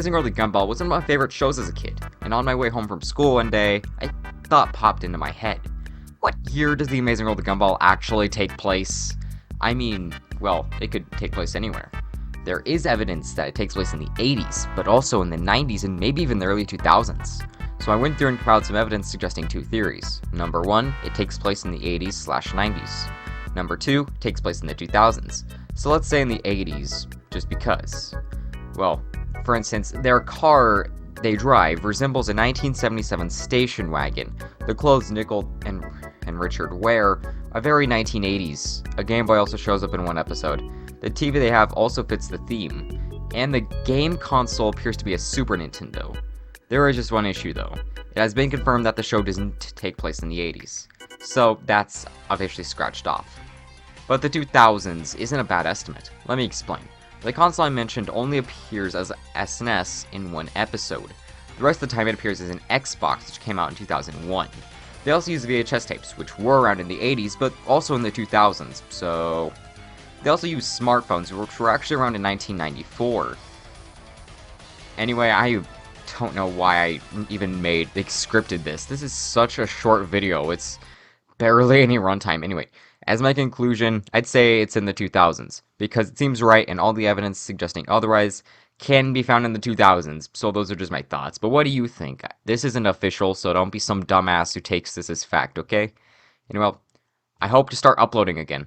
Amazing World of Gumball was one of my favorite shows as a kid, and on my way home from school one day, a thought popped into my head. What year does the Amazing World of Gumball actually take place? I mean, well, it could take place anywhere. There is evidence that it takes place in the 80s, but also in the 90s and maybe even the early 2000s. So I went through and compiled some evidence suggesting two theories. Number one, it takes place in the 80s/90s. Number two, it takes place in the 2000s. So let's say in the 80s, just because. Well, for instance, their car they drive resembles a 1977 station wagon. The clothes Nickel and Richard wear are very 1980s. A Game Boy also shows up in one episode. The TV they have also fits the theme. And the game console appears to be a Super Nintendo. There is just one issue though. It has been confirmed that the show doesn't take place in the 80s. So that's officially scratched off. But the 2000s isn't a bad estimate. Let me explain. The console I mentioned only appears as SNES in one episode. The rest of the time it appears as an Xbox, which came out in 2001. They also use VHS tapes, which were around in the 80s, but also in the 2000s, so... They also use smartphones, which were actually around in 1994. Anyway, I don't know why I even scripted this. This is such a short video, it's barely any runtime. Anyway, as my conclusion, I'd say it's in the 2000s, because it seems right and all the evidence suggesting otherwise can be found in the 2000s, so those are just my thoughts. But what do you think? This isn't official, so don't be some dumbass who takes this as fact, okay? Anyway, I hope to start uploading again.